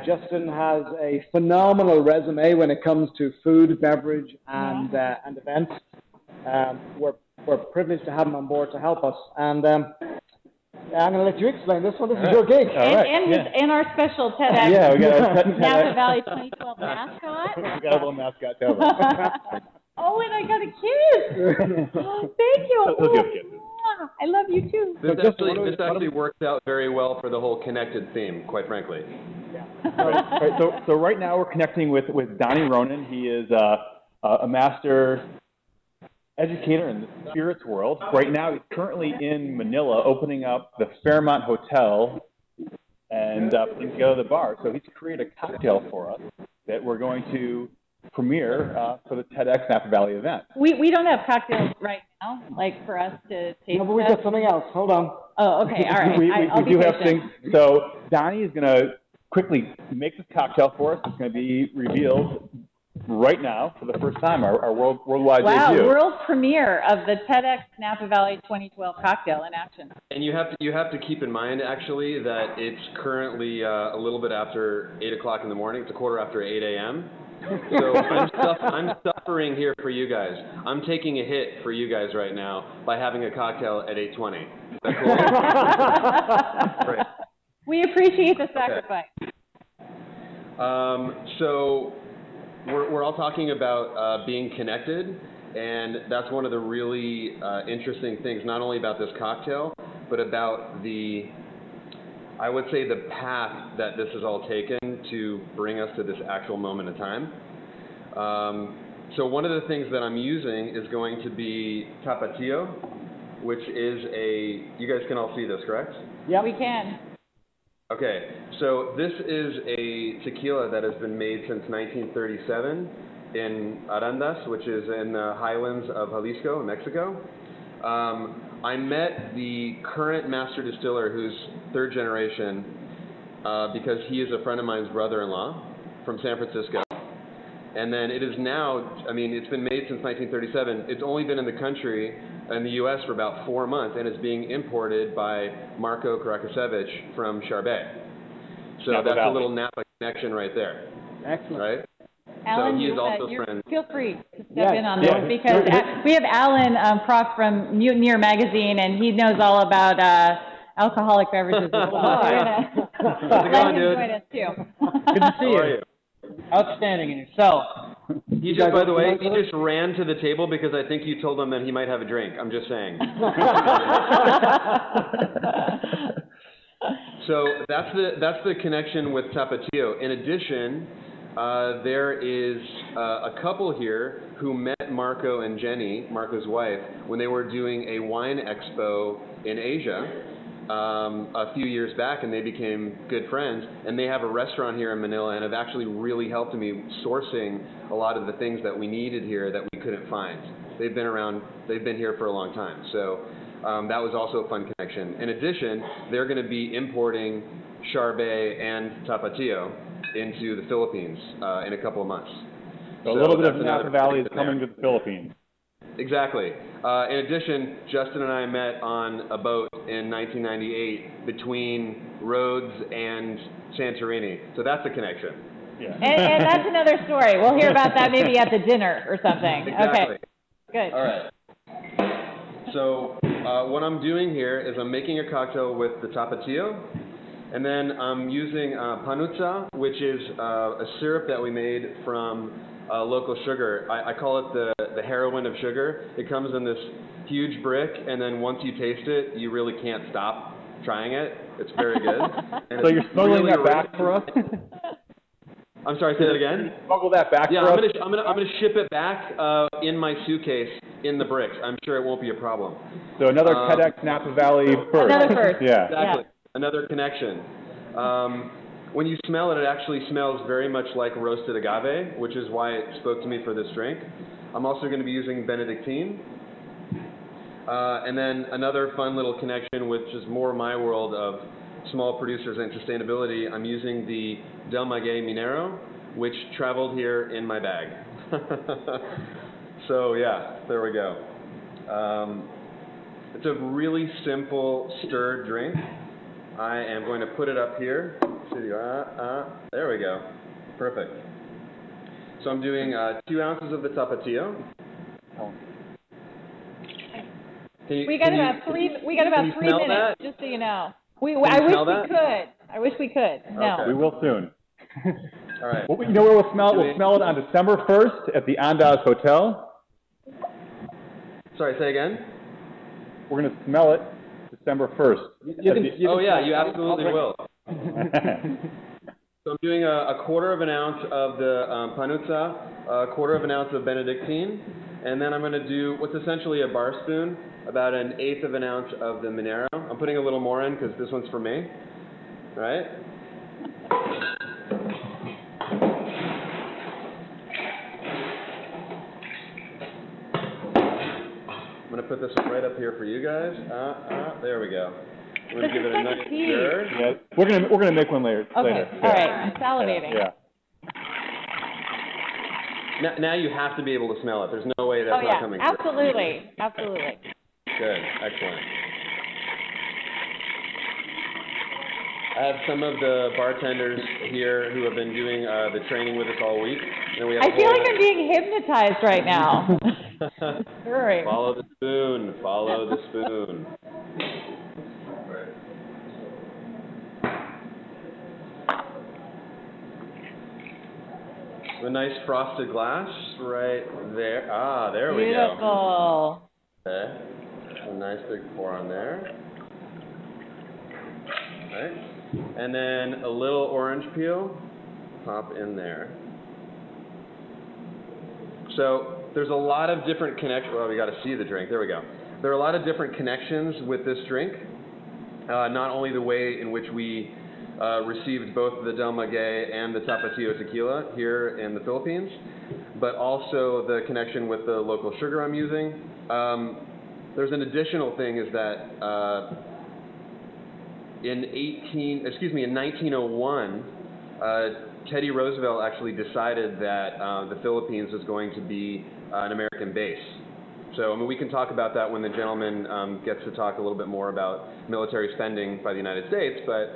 Justin has a phenomenal resume when it comes to food, beverage, and events. We're privileged to have him on board to help us. And I'm going to let you explain this one. This is your gig. And our special TEDx yeah, we got our Napa Valley 2012 mascot. We got a little mascot too. Oh, and I got a kiss. Oh, thank you. He'll give a kiss. I love you too. This actually worked out very well for the whole connected theme, quite frankly. Yeah. Right, so right now we're connecting with Donnie Ronan. He is a master educator in the spirits world. Right now he's currently in Manila opening up the Fairmont Hotel and putting together the bar. So he's created a cocktail for us that we're going to premiere for the TEDx Napa Valley event. We don't have cocktails right now, like for us to taste. No, but we've got something else. Hold on. Oh, okay, all right. we do have things. So Donnie is going to quickly make this cocktail for us. It's going to be revealed right now for the first time, our worldwide debut. Wow, world premiere of the TEDx Napa Valley 2012 cocktail in action. And you have to keep in mind, actually, that it's currently a little bit after 8 o'clock in the morning. It's a quarter after 8 a.m. So I'm suffering here for you guys. I'm taking a hit for you guys right now by having a cocktail at 8:20. Is that cool? Great. We appreciate the sacrifice. Okay. So we're all talking about being connected, and that's one of the really interesting things, not only about this cocktail, but about I would say the path that this has all taken to bring us to this actual moment in time. So one of the things that I'm using is going to be Tapatio, which is you guys can all see this, correct? Yeah, we can. Okay, so this is a tequila that has been made since 1937 in Arandas, which is in the highlands of Jalisco, Mexico. I met the current master distiller, who's third generation, because he is a friend of mine's brother-in-law from San Francisco. And then it is now, it's been made since 1937. It's only been in the country, in the U.S. for about 4 months, and it's being imported by Marco Karakasevich from Charbet. So Napa that's Valley. a little Napa connection right there. Excellent. Right? Alan, so he is also friend. Feel free to step in on this because we have Alan Prof from Mutineer Magazine, and he knows all about alcoholic beverages as well. How's it going, dude? Join us too. Good to see you. Outstanding, in yourself. He just, by the way, he just ran to the table because I think you told him that he might have a drink. I'm just saying. So that's the connection with Tapatio. In addition, there is a couple here who met Marco and Jenny, Marco's wife, when they were doing a wine expo in Asia a few years back, and they became good friends. And they have a restaurant here in Manila and have actually really helped me sourcing a lot of the things that we needed here that we couldn't find. They've been here for a long time. So that was also a fun connection. In addition, they're going to be importing Charbet and Tapatio into the Philippines in a couple of months. So a little bit of Napa Valley is coming to the Philippines. Exactly. In addition, Justin and I met on a boat in 1998 between Rhodes and Santorini. So that's a connection. Yeah. And that's another story. We'll hear about that maybe at the dinner or something. Exactly. Okay. Good. All right. So what I'm doing here is I'm making a cocktail with the Tapatio, and then I'm using panutsa, which is a syrup that we made from local sugar. I call it the heroin of sugar. It comes in this huge brick, and then once you taste it, you really can't stop trying it. It's very good. And So you're smuggling that back for us? I'm sorry, say that again? Smuggle that back for us? I'm gonna ship it back in my suitcase in the bricks. I'm sure it won't be a problem. So another TEDx Napa Valley first. Another first. Yeah. Exactly. Yeah. Another connection. When you smell it, it actually smells very much like roasted agave, which is why it spoke to me for this drink. I'm also going to be using Benedictine. And then another fun little connection with just more my world of small producers and sustainability. I'm using the Del Maguey Minero, which traveled here in my bag. So yeah, there we go. It's a really simple stirred drink. I am going to put it up here. There we go. Perfect. So I'm doing 2 ounces of the Tapatio. We got about 3 minutes, that? just so you know. I wish we could. No. Okay. We will soon. All right. Well, you know where we'll smell it? We'll smell it on December 1st at the Andaz Hotel. Sorry, say again? We're going to smell it December 1st. Oh yeah, you absolutely will. So I'm doing a quarter of an ounce of the Panuzza, a quarter of an ounce of Benedictine, and then I'm going to do what's essentially a bar spoon, about 1/8 of an ounce of the Minero. I'm putting a little more in because this one's for me, right? I'm going to put this one right up here for you guys. There we go. We're going to give it a nice stir. Yeah, we're gonna make one later. Okay, all right. I'm salivating. Yeah. Now you have to be able to smell it. There's no way that's not coming through. Absolutely. Good, excellent. I have some of the bartenders here who have been doing the training with us all week. And we have I feel like I'm being hypnotized right now. Great. Follow the spoon. Follow the spoon. A nice frosted glass right there. There we go. Beautiful. Okay. A nice big pour on there. Right. And then a little orange peel. Pop in there. So there's a lot of different connections. Well, we got to see the drink. There we go. There are a lot of different connections with this drink. Not only the way in which we received both the Del Maguey and the Tapatio tequila here in the Philippines, but also the connection with the local sugar I'm using. There's an additional thing is that in 1901, Teddy Roosevelt actually decided that the Philippines was going to be an American base. So, I mean, we can talk about that when the gentleman gets to talk a little bit more about military spending by the United States, but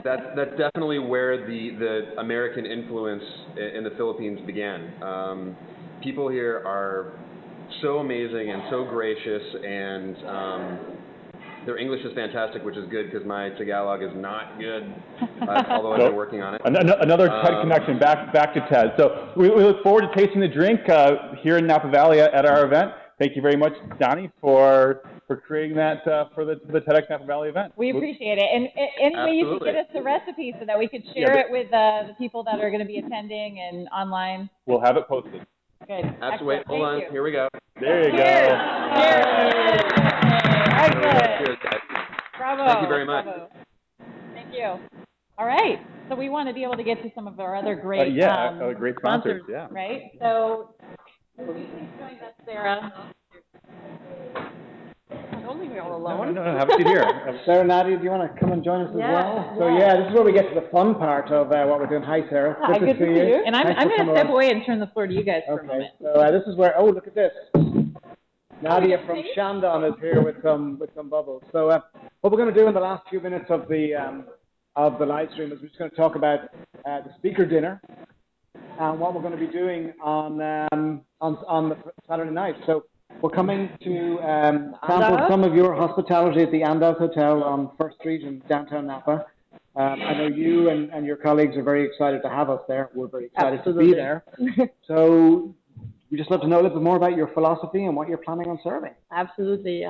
that's definitely where the American influence in the Philippines began. People here are so amazing and so gracious, and their English is fantastic, which is good because my Tagalog is not good, although I've been working on it. Another TED connection, back to TED. So we look forward to tasting the drink here in Napa Valley at our event. Thank you very much, Donnie, for creating that for the TEDxNapaValley event. We appreciate it. And any way you could get us the recipe so that we could share it with the people that are going to be attending and online. We'll have it posted. Good. Wait, hold on. Here we go. There you go. Cheers. Excellent. Cheers, guys. Bravo. Thank you very much. Bravo. Thank you. All right. So we want to be able to get to some of our other great great sponsors. Yeah. Right. So please join us, Sarah. Don't leave me all alone. No, have a seat here. Sarah, Nadia, do you want to come and join us as well? So this is where we get to the fun part of what we're doing. Hi, Sarah. Hi, good to see you. And I'm going to step away and turn the floor to you guys for a moment. So this is where, look at this. Nadia from Shandon is here with some bubbles. So what we're going to do in the last few minutes of the live stream is we're just going to talk about the speaker dinner and what we're going to be doing on the Saturday night. So we're coming to sample some of your hospitality at the Andaz Hotel on First Street in downtown Napa. I know you and your colleagues are very excited to have us there. We're very excited to be there. So we just love to know a little bit more about your philosophy and what you're planning on serving. Absolutely.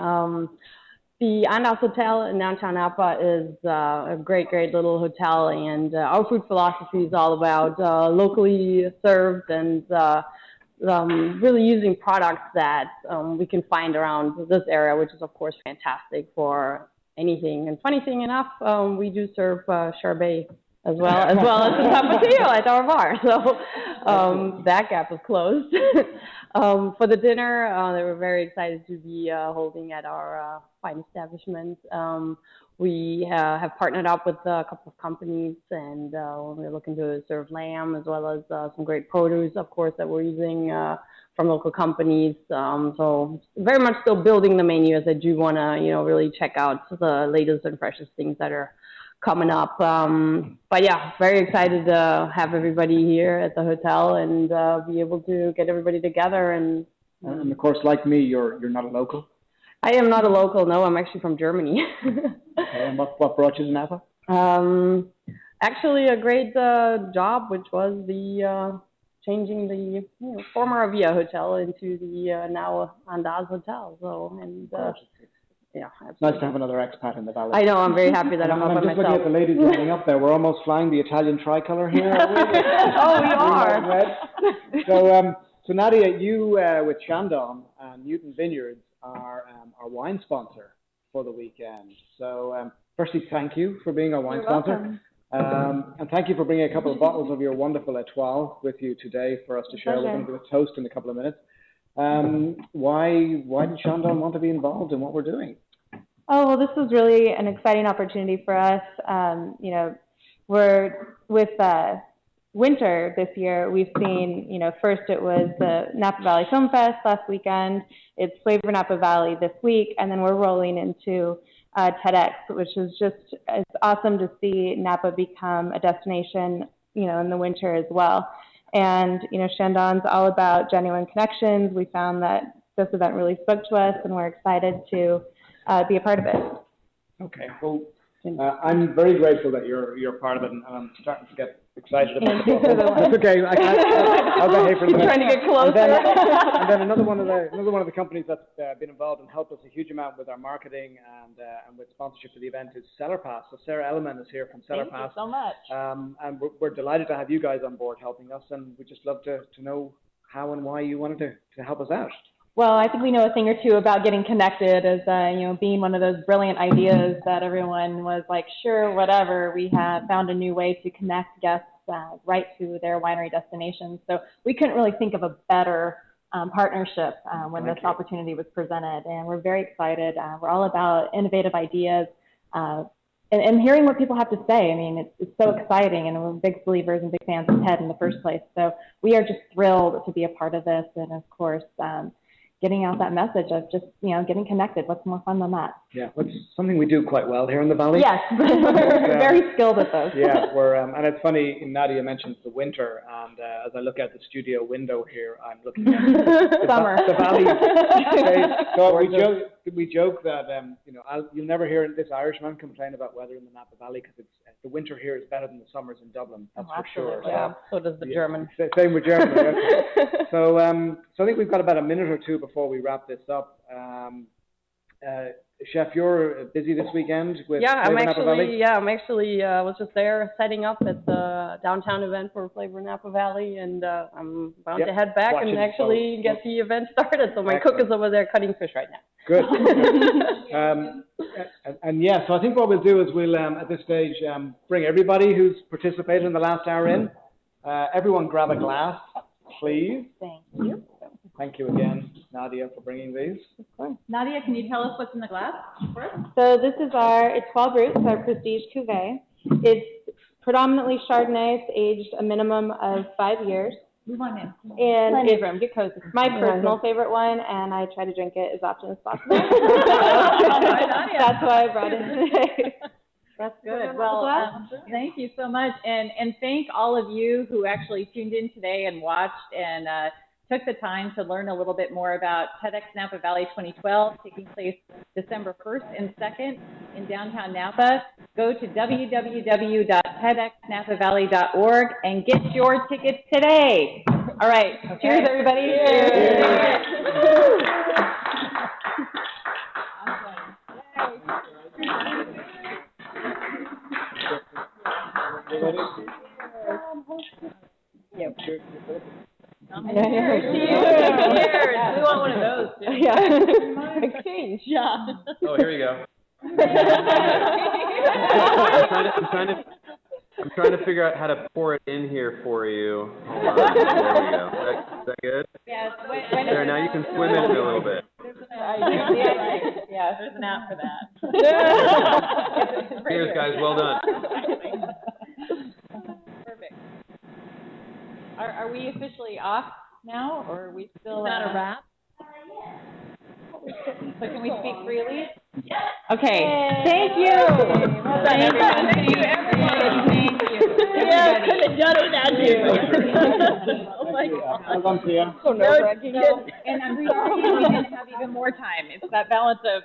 The Arnold Hotel in downtown Napa is a great little hotel, and our food philosophy is all about locally served and really using products that we can find around this area, which is of course fantastic for anything. And funny thing enough, we do serve Charbet as well as the Tapatio at our bar. So That gap is closed. For the dinner, they were very excited to be holding at our wine establishment. We have partnered up with a couple of companies, and we're looking to serve lamb as well as some great produce, of course, that we're using from local companies. So very much still building the menu, as I do want to, really check out the latest and freshest things that are coming up. But yeah, very excited to have everybody here at the hotel and be able to get everybody together. And of course, like me, you're not a local. I am not a local. No, I'm actually from Germany. Okay, and what brought you to Napa? Actually, a great job, which was the changing the former Avia Hotel into the now Andaz Hotel. So yeah, absolutely. It's nice to have another expat in the valley. I know. I'm very happy that I'm up by myself. I'm just looking at the ladies lining up there. We're almost flying the Italian tricolor here. Oh, we are. So Nadia, you with Shandong and Newton Vineyards are our wine sponsor for the weekend. So firstly, thank you for being our wine sponsor. And thank you for bringing a couple of bottles of your wonderful Etoile with you today for us to share. We're going to do a toast in a couple of minutes. Why did Shandong want to be involved in what we're doing? Oh, well, this was really an exciting opportunity for us. We're with winter this year. We've seen, first it was the Napa Valley Film Fest last weekend. It's Flavor Napa Valley this week, and then we're rolling into TEDx, which is it's awesome to see Napa become a destination, in the winter as well. And, Shandong's all about genuine connections. We found that this event really spoke to us, and we're excited to be a part of it. Okay, well, I'm very grateful that you're part of it, and I'm starting to get excited about it. That's okay. I'll behave for a minute. Trying to get closer. And then another one of the companies that's been involved and helped us a huge amount with our marketing and with sponsorship of the event is CellarPass. So Sarah Elliman is here from CellarPass. Thank you so much. And we're delighted to have you guys on board helping us, and we'd just love to know how and why you wanted to help us out. Well, I think we know a thing or two about getting connected as, being one of those brilliant ideas that everyone was like, sure, whatever. We have found a new way to connect guests right to their winery destinations. So we couldn't really think of a better partnership when this opportunity was presented. And we're very excited. We're all about innovative ideas and hearing what people have to say. I mean, it's so exciting, and we're big believers and big fans of TED in the first place. So we are just thrilled to be a part of this. And, of course, getting out that message of just, getting connected. What's more fun than that? Yeah, it's something we do quite well here in the Valley. Yes, we're very skilled at those. Yeah, and it's funny, Nadia mentions the winter, and as I look out the studio window here, I'm looking at summer. The Valley. So we joke that, you'll never hear this Irishman complain about weather in the Napa Valley, because the winter here is better than the summers in Dublin, that's for sure. Yeah, so does the German. Same with Germany. Yeah. So I think we've got about a minute or two before we wrap this up. Chef, you're busy this weekend with Napa Valley? I'm actually was just there setting up at the downtown event for Flavor Napa Valley, and I'm about to head back and actually get the event started. So my cook is over there cutting fish right now. Good. So I think what we'll do is we'll at this stage bring everybody who's participated in the last hour in. Everyone grab a glass, please. Thank you. Thank you again, Nadia, for bringing these. Nadia, can you tell us what's in the glass? So this is our Etoile Brut, our prestige cuvee. It's predominantly Chardonnay. It's aged a minimum of 5 years. Move on in. And Plenty of room. Get cozy. It's my personal favorite one, and I try to drink it as often as possible. That's why I brought it today. That's good. Well, thank you so much. And thank all of you who actually tuned in today and watched and took the time to learn a little bit more about TEDxNapaValley 2012, taking place December 1st and 2nd in downtown Napa. Go to www.TEDxNapaValley.org and get your tickets today. All right. Okay. Cheers, everybody. Cheers. Yep. Cheers. Cheers. We want one of those. Too. Yeah. Exchange. Yeah. Oh, here we go. I'm trying trying to figure out how to pour it in here for you. Hold on. There we go. Is that good? Yes. There, now you can swim in it a little bit. Yes, there's an app for that. Cheers, guys. Well done. Perfect. Are we officially off now, or are we still? Is that a wrap? So can we speak freely? Okay. Yay. Thank you. Well done, everyone. Thank you, everyone. Thank you. Yeah, couldn't have done it without you. Oh my God. Well done, Tia. So nerve-wracking. And I'm sorry we didn't have even more time. It's that balance of